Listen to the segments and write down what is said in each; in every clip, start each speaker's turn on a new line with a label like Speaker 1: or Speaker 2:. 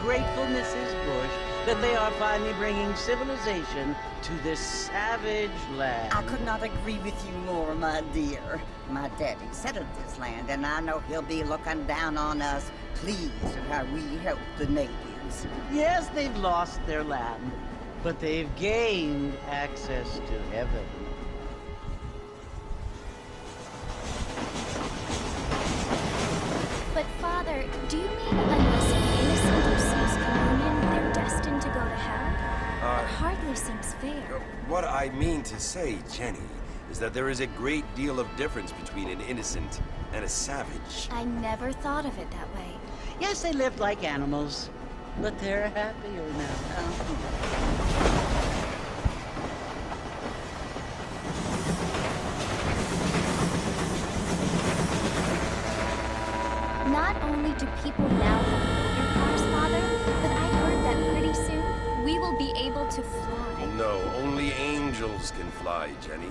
Speaker 1: grateful, Mrs. Bush, that they are finally bringing civilization to this savage land.
Speaker 2: I could not agree with you more, my dear. My daddy settled this land, and I know he'll be looking down on us, pleased at how we help the natives.
Speaker 1: Yes, they've lost their land, but they've gained access to heaven.
Speaker 3: But Father, do you mean unless an innocent receives communion, they're destined to go to hell? It hardly seems fair.
Speaker 4: What I mean to say, Jenny, is that there is a great deal of difference between an innocent and a savage.
Speaker 3: I never thought of it that way.
Speaker 1: Yes, they live like animals, but they're happier now.
Speaker 3: Not only do people now have motor cars, Father, but I heard that pretty soon we will be able to fly.
Speaker 4: No, only angels can fly, Jenny.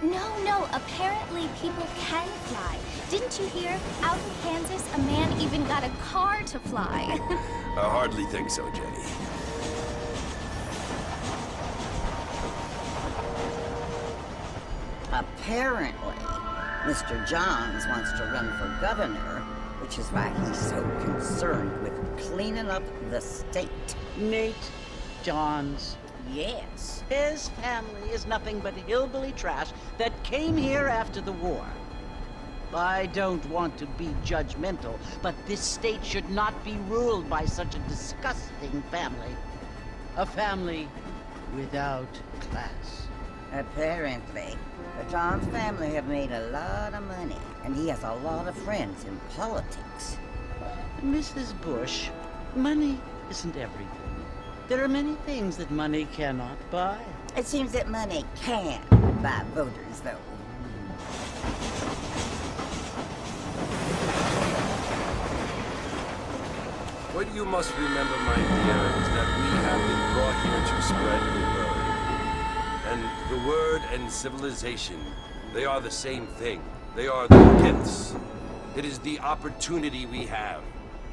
Speaker 3: No, apparently people can fly. Didn't you hear? Out in Kansas, a man even got a car to fly.
Speaker 4: I hardly think so, Jenny.
Speaker 2: Apparently, Mr. Johns wants to run for governor, which is why he's so concerned with cleaning up the state.
Speaker 1: Nate Johns.
Speaker 2: Yes.
Speaker 1: His family is nothing but hillbilly trash that came here after the war. I don't want to be judgmental, but this state should not be ruled by such a disgusting family. A family without class.
Speaker 2: Apparently. The Johns family have made a lot of money, and he has a lot of friends in politics.
Speaker 1: Mrs. Bush, money isn't everything. There are many things that money cannot buy.
Speaker 2: It seems that money can buy voters, though.
Speaker 4: What you must remember, my dear, is that we have been brought here to spread the word. And the word and civilization, they are the same thing. They are the gifts. It is the opportunity we have,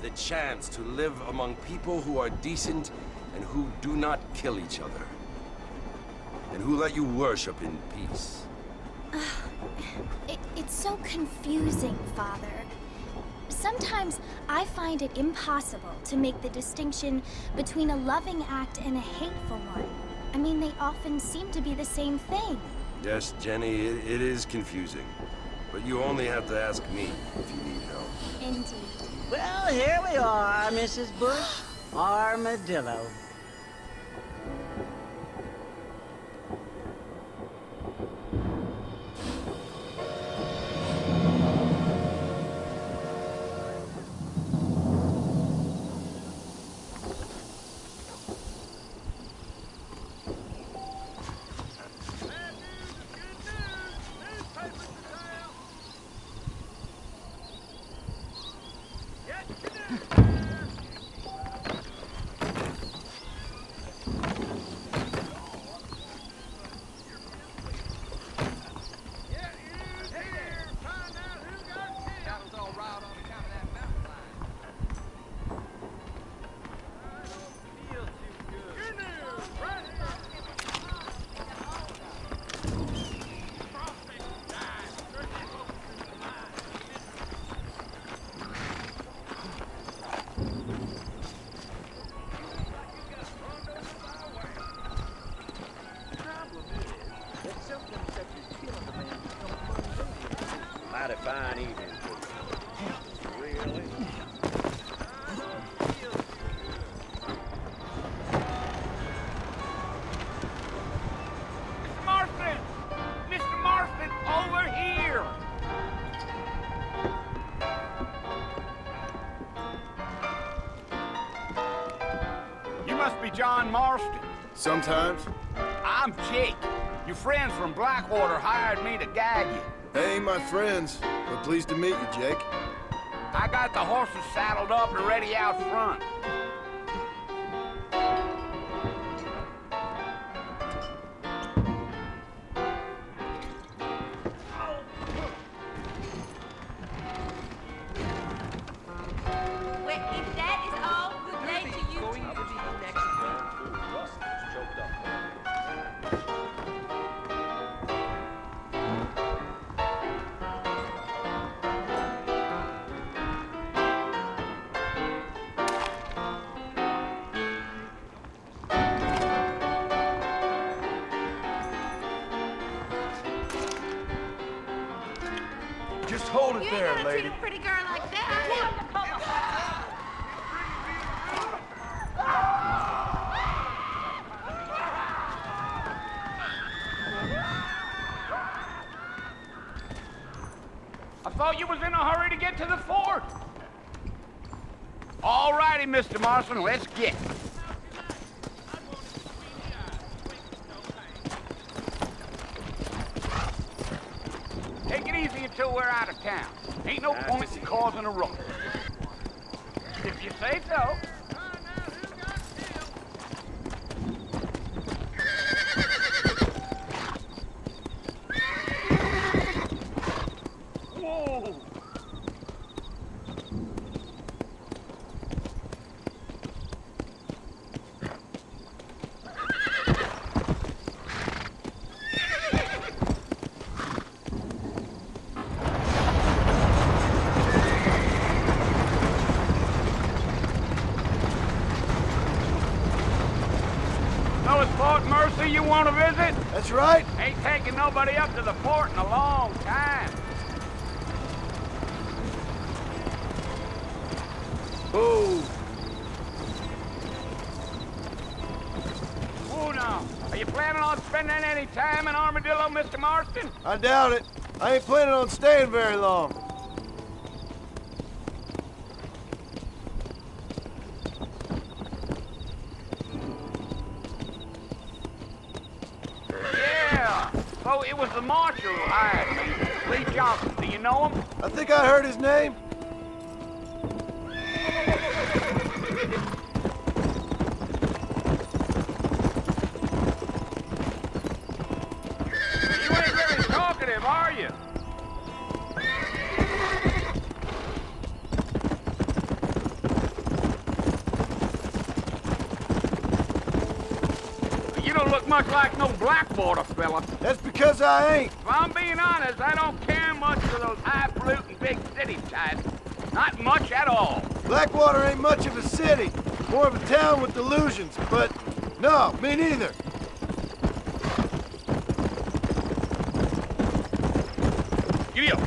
Speaker 4: the chance to live among people who are decent and who do not kill each other. And who let you worship in peace.
Speaker 3: It's so confusing, Father. Sometimes I find it impossible to make the distinction between a loving act and a hateful one. I mean, they often seem to be the same thing.
Speaker 4: Yes, Jenny, it is confusing. But you only have to ask me if you need help.
Speaker 3: Indeed.
Speaker 1: Well, here we are, Mrs. Bush. Armadillo.
Speaker 5: Mighty fine evening. Really?
Speaker 6: Mr. Marston! Mr. Marston, over here! You must be John Marston.
Speaker 7: Sometimes.
Speaker 6: I'm Jake. Your friends from Blackwater hired me to guide you.
Speaker 7: They ain't my friends, but pleased to meet you, Jake.
Speaker 6: I got the horses saddled up and ready out front.
Speaker 8: Well, if that is all, good day to you
Speaker 7: Just hold it there,
Speaker 8: Treat
Speaker 7: lady.
Speaker 8: a pretty girl like that.
Speaker 6: I thought you was in a hurry to get to the fort. All righty, Mr. Marston, let's get. Take it easy until we're out of town. Ain't no point in causing a ruckus. If you say so. Whoa! So it's Fort Mercy you want to visit?
Speaker 7: That's right.
Speaker 6: Ain't taking nobody up to the fort in a long time.
Speaker 7: Oh,
Speaker 6: Whoa now, are you planning on spending any time in Armadillo, Mr. Marston?
Speaker 7: I doubt it. I ain't planning on staying very long.
Speaker 6: Yeah. So it was the marshal who hired me. Lee Johnson, do you know him?
Speaker 7: I think I heard his name.
Speaker 6: You ain't very talkative, are you? You don't look much like no Blackwater fella.
Speaker 7: That's because I ain't.
Speaker 6: If I'm being honest, I don't care much for those highfalutin big city types. Not much at all.
Speaker 7: Blackwater ain't much of a city. More of a town with delusions, but no, me neither.
Speaker 6: Giddy up.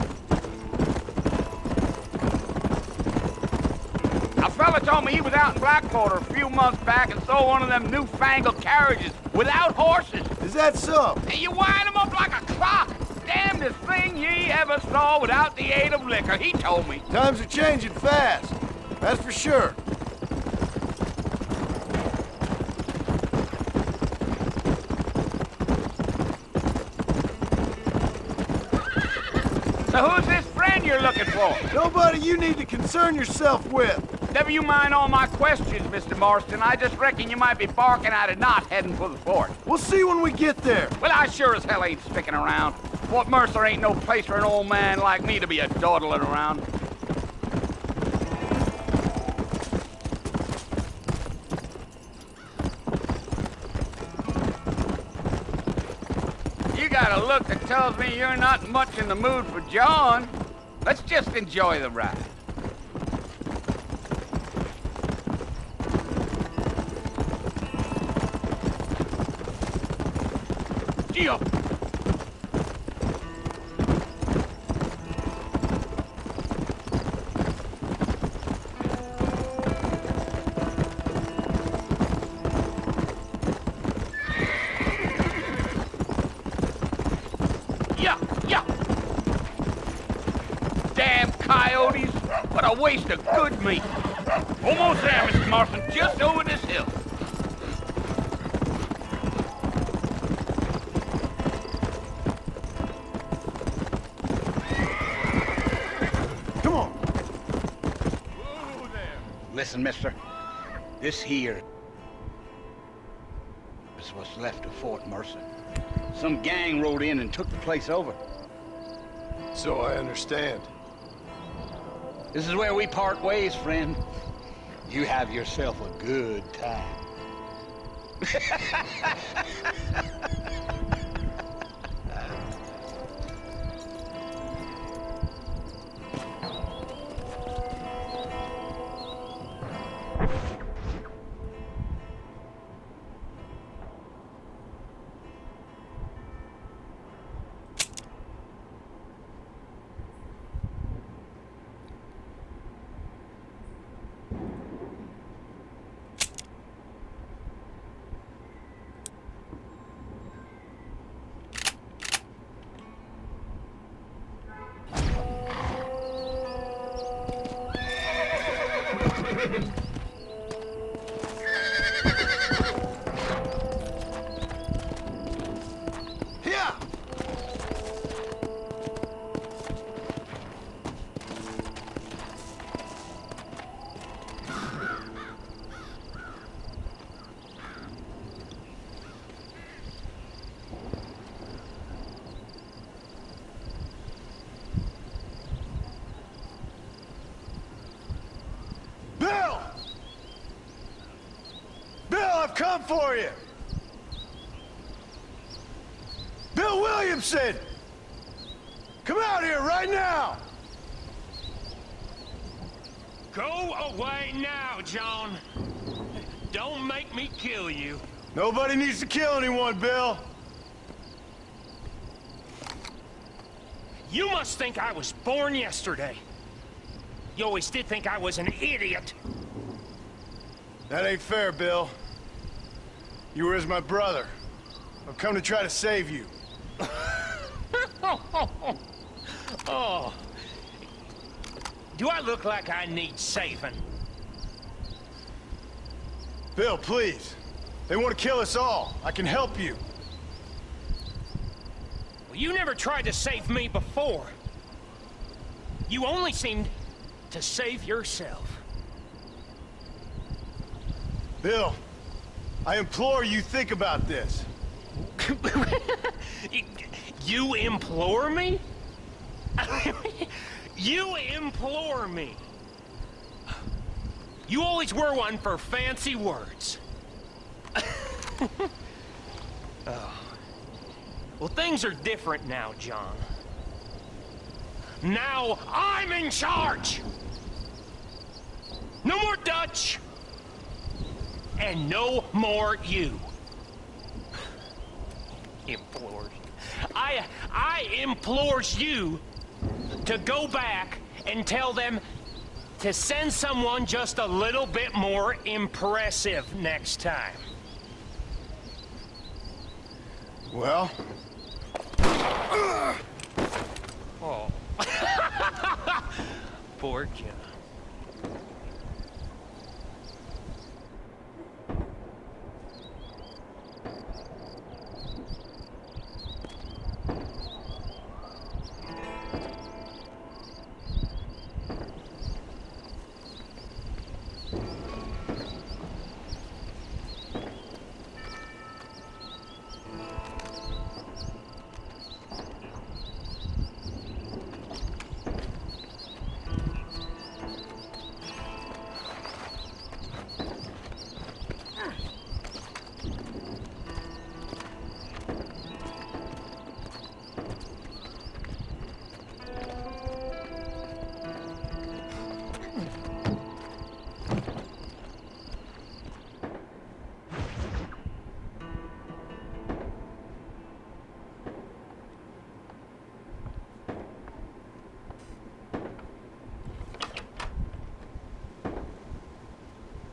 Speaker 6: A fella told me he was out in Blackwater a few months back and saw one of them newfangled carriages without horses.
Speaker 7: Is that so?
Speaker 6: And you wind them up like a clock. Damnedest thing ye ever saw without the aid of liquor, he told me.
Speaker 7: Times are changing fast. That's for sure.
Speaker 6: So who's this friend you're looking for?
Speaker 7: Nobody you need to concern yourself with.
Speaker 6: Never you mind all my questions, Mr. Marston. I just reckon you might be barking at a knot heading for the fort.
Speaker 7: We'll see when we get there.
Speaker 6: Well, I sure as hell ain't sticking around. Fort Mercer ain't no place for an old man like me to be a dawdling around. You got a look that tells me you're not much in the mood for John. Let's just enjoy the ride. Gee up. Yeah, yeah. Damn coyotes. What a waste of good meat. Almost there, Mr. Marston. Just over this hill.
Speaker 7: Come on.
Speaker 6: Whoa there. Listen, mister. This here is what's left of Fort Mercer. Some gang rode in and took the place over.
Speaker 7: So I understand.
Speaker 6: This is where we part ways, friend. You have yourself a good time.
Speaker 7: I've come for you! Bill Williamson! Come out here right now!
Speaker 9: Go away now, John. Don't make me kill you.
Speaker 7: Nobody needs to kill anyone, Bill.
Speaker 9: You must think I was born yesterday. You always did think I was an idiot.
Speaker 7: That ain't fair, Bill. You were as my brother. I've come to try to save you.
Speaker 9: Oh. Do I look like I need saving?
Speaker 7: Bill, please. They want to kill us all. I can help you.
Speaker 9: Well, you never tried to save me before. You only seemed to save yourself.
Speaker 7: Bill, I implore you think about this.
Speaker 9: You implore me? You implore me. You always were one for fancy words. Oh. Well, things are different now, John. Now I'm in charge! No more Dutch! And no more you. Implores. I implores you to go back and tell them to send someone just a little bit more impressive next time.
Speaker 7: Well?
Speaker 9: Oh. Poor John.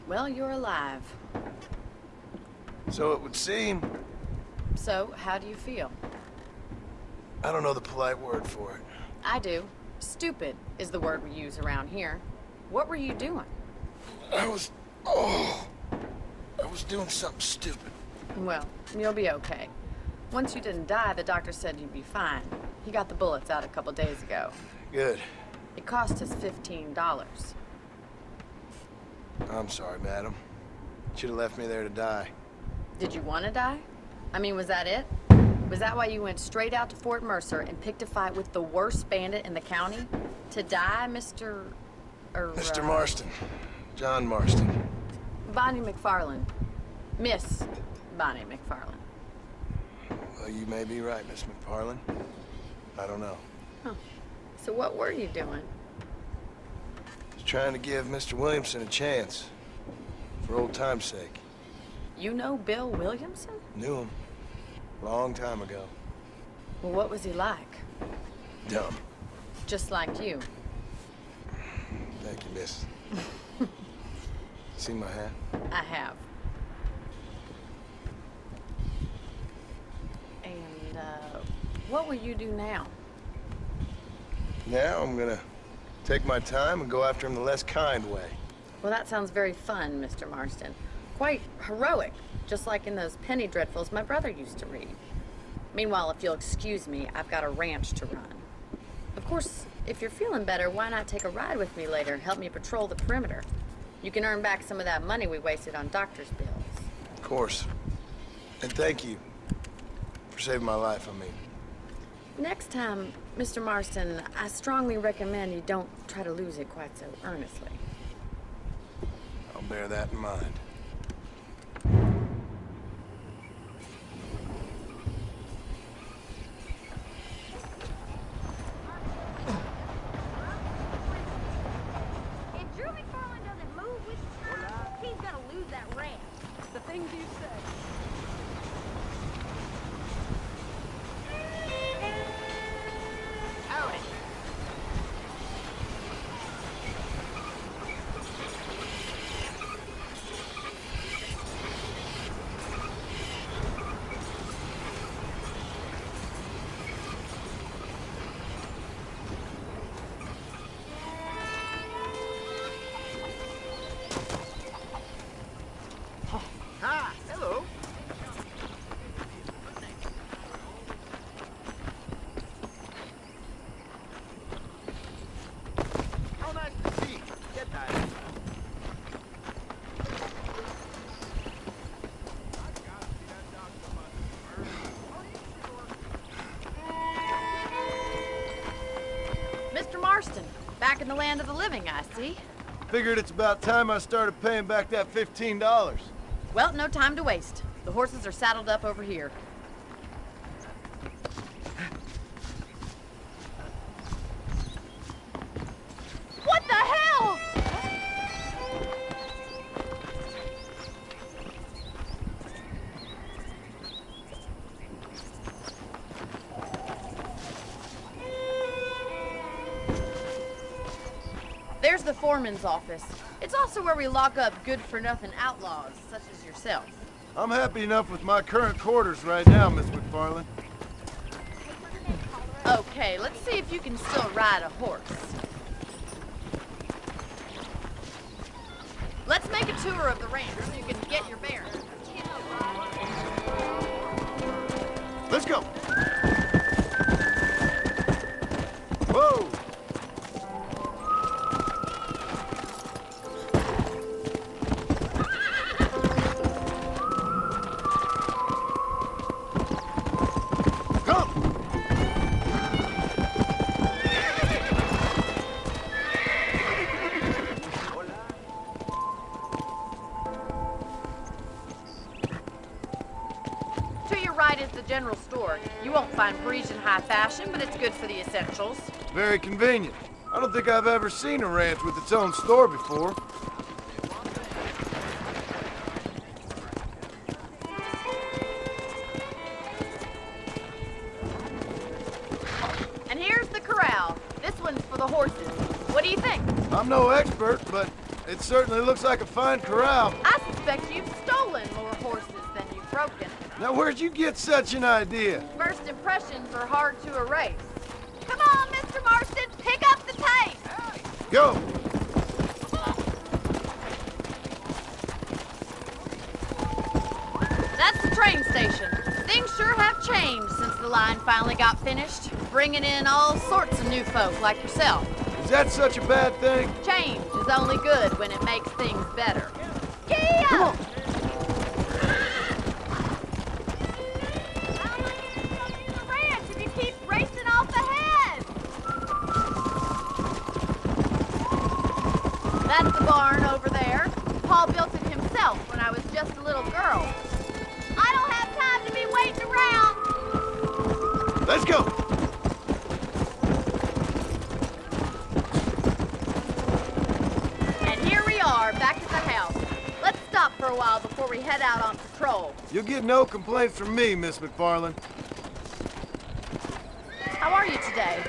Speaker 10: Well, you're alive.
Speaker 7: So it would seem.
Speaker 10: So, how do you feel?
Speaker 7: I don't know the polite word for it.
Speaker 10: I do. Stupid is the word we use around here. What were you doing?
Speaker 7: I was doing something stupid.
Speaker 10: Well, you'll be okay. Once you didn't die, the doctor said you'd be fine. He got the bullets out a couple days ago.
Speaker 7: Good.
Speaker 10: It cost us $15.
Speaker 7: I'm sorry, madam. Should have left me there to die.
Speaker 10: Did you want to die? I mean, was that it? Was that why you went straight out to Fort Mercer and picked a fight with the worst bandit in the county? To die, Mr.
Speaker 7: Mr. Marston. John Marston.
Speaker 10: Bonnie McFarland. Miss Bonnie McFarland.
Speaker 7: Well, you may be right, Miss McFarland. I don't know.
Speaker 10: Huh. So what were you doing?
Speaker 7: Just trying to give Mr. Williamson a chance. For old time's sake.
Speaker 10: You know Bill Williamson?
Speaker 7: Knew him. Long time ago.
Speaker 10: Well, what was he like?
Speaker 7: Dumb.
Speaker 10: Just like you.
Speaker 7: Thank you, miss. See my hat?
Speaker 10: I have. And, what will you do now?
Speaker 7: Now I'm gonna take my time and go after him the less kind way.
Speaker 10: Well, that sounds very fun, Mr. Marston. Quite heroic, just like in those penny dreadfuls my brother used to read. Meanwhile, if you'll excuse me, I've got a ranch to run. Of course, if you're feeling better, why not take a ride with me later and help me patrol the perimeter? You can earn back some of that money we wasted on doctor's bills.
Speaker 7: Of course. And thank you for saving my life, I mean.
Speaker 10: Next time, Mr. Marston, I strongly recommend you don't try to lose it quite so earnestly.
Speaker 7: I'll bear that in mind.
Speaker 10: Marston. Back in the land of the living, I see.
Speaker 7: Figured it's about time I started paying back that $15.
Speaker 10: Well, no time to waste. The horses are saddled up over here. What the hell? There's the foreman's office. It's also where we lock up good-for-nothing outlaws, such as yourself.
Speaker 7: I'm happy enough with my current quarters right now, Miss McFarland.
Speaker 10: Okay, let's see if you can still ride a horse. Let's make a tour of the ranch so you can get your bearings.
Speaker 7: Let's go! Whoa!
Speaker 10: General store. You won't find Parisian high fashion, but it's good for the essentials.
Speaker 7: Very convenient. I don't think I've ever seen a ranch with its own store before.
Speaker 10: And here's the corral. This one's for the horses. What do you think?
Speaker 7: I'm no expert, but it certainly looks like a fine corral.
Speaker 10: I suspect you've stolen more horses than you've broken.
Speaker 7: Now, where'd you get such an idea?
Speaker 10: First impressions are hard to erase. Come on, Mr. Marston, pick up the pace!
Speaker 7: Go!
Speaker 10: That's the train station. Things sure have changed since the line finally got finished, bringing in all sorts of new folk like yourself.
Speaker 7: Is that such a bad thing?
Speaker 10: Change is only good when it makes things better. Gee-up!
Speaker 7: Come on!
Speaker 10: That's the barn over there. Paul built it himself when I was just a little girl. I don't have time to be waiting around.
Speaker 7: Let's go!
Speaker 10: And here we are, back at the house. Let's stop for a while before we head out on patrol.
Speaker 7: You'll get no complaints from me, Miss McFarland.
Speaker 10: How are you today?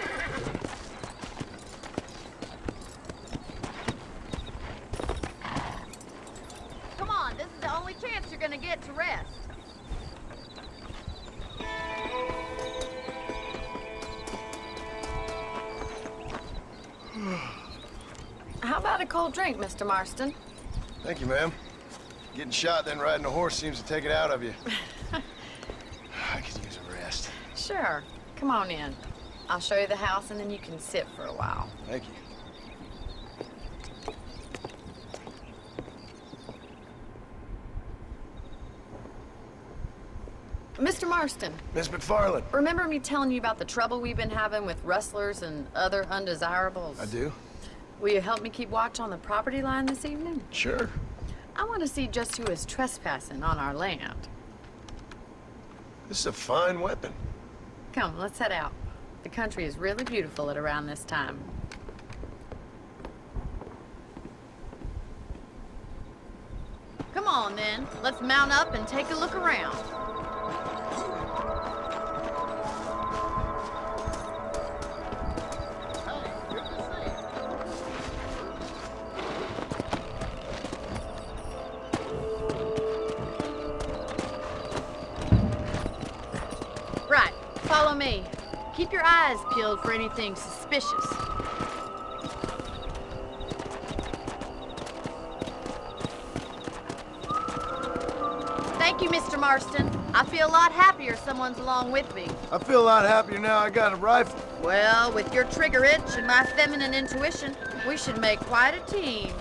Speaker 10: Chance you're gonna get to rest. How about a cold drink, Mr. Marston?
Speaker 7: Thank you, ma'am. Getting shot, then riding a horse seems to take it out of you. I could use a rest.
Speaker 10: Sure. Come on in. I'll show you the house, and then you can sit for a while.
Speaker 7: Thank you.
Speaker 10: Mr. Marston.
Speaker 7: Miss McFarland.
Speaker 10: Remember me telling you about the trouble we've been having with rustlers and other undesirables?
Speaker 7: I do.
Speaker 10: Will you help me keep watch on the property line this evening?
Speaker 7: Sure.
Speaker 10: I want to see just who is trespassing on our land.
Speaker 7: This is a fine weapon.
Speaker 10: Come, let's head out. The country is really beautiful at around this time. Come on, then. Let's mount up and take a look around. Right. Follow me. Keep your eyes peeled for anything suspicious. Thank you, Mr. Marston. I feel a lot happier someone's along with me.
Speaker 7: I feel a lot happier now I got a rifle.
Speaker 10: Well, with your trigger itch and my feminine intuition, we should make quite a team.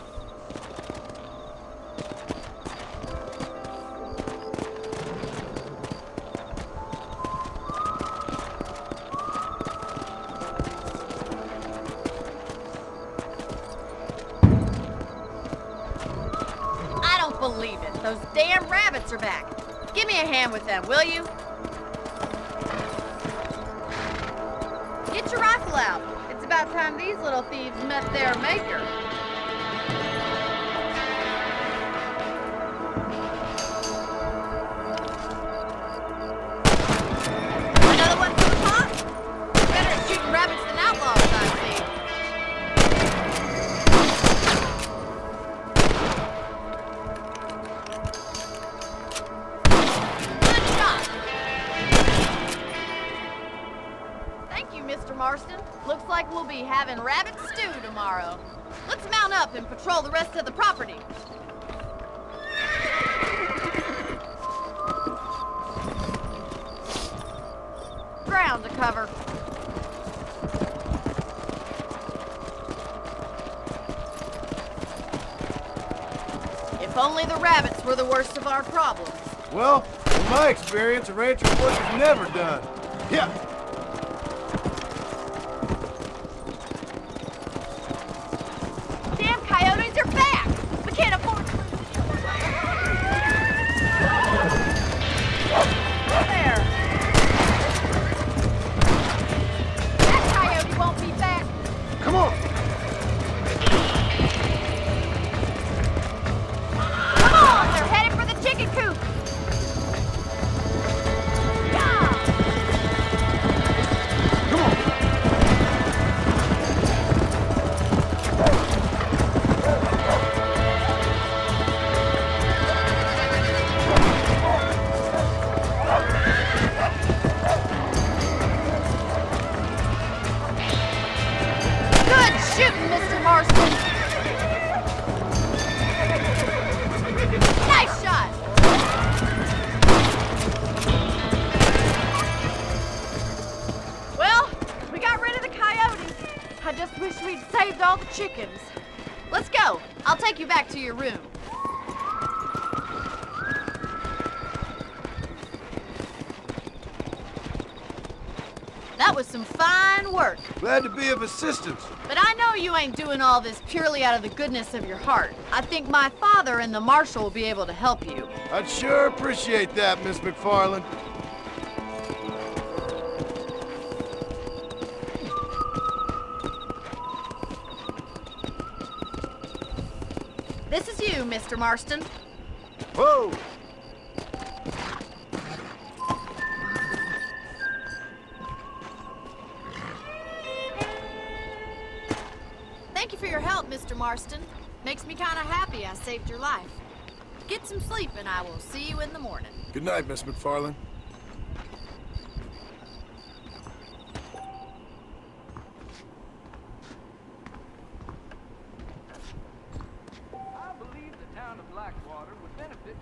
Speaker 10: Those damn rabbits are back. Give me a hand with them, will you? Get your rifle out. It's about time these little thieves met their maker. Another one for the pot? Better at shooting rabbits than outlaws, I see. Good shot. Thank you, Mr. Marston. Looks like we'll be having rabbit stew tomorrow. Let's mount up and patrol the rest of the property. Ground to cover. If only the rabbits were the worst of our problems.
Speaker 7: Well, in my experience, a rancher's work is never done. Yeah.
Speaker 10: Damn coyotes are back! We can't afford to lose. There. That coyote won't be back.
Speaker 7: Come on.
Speaker 10: Come on! They're headed for the chicken coop. Yeah!
Speaker 7: Come on.
Speaker 10: Good shooting, Mr. Marston. Nice shot. Well, we got rid of the coyotes. I just wish we'd saved all the chickens. Let's go. I'll take you back to your room. That was some fine work.
Speaker 7: Glad to be of assistance.
Speaker 10: But I know you ain't doing all this purely out of the goodness of your heart. I think my father and the marshal will be able to help you.
Speaker 7: I'd sure appreciate that, Miss McFarland.
Speaker 10: This is you, Mr. Marston.
Speaker 7: Whoa!
Speaker 10: Thank you for your help, Mr. Marston. Makes me kind of happy I saved your life. Get some sleep and I will see you in the morning.
Speaker 7: Good night, Miss McFarland.
Speaker 6: I believe the town of Blackwater would benefit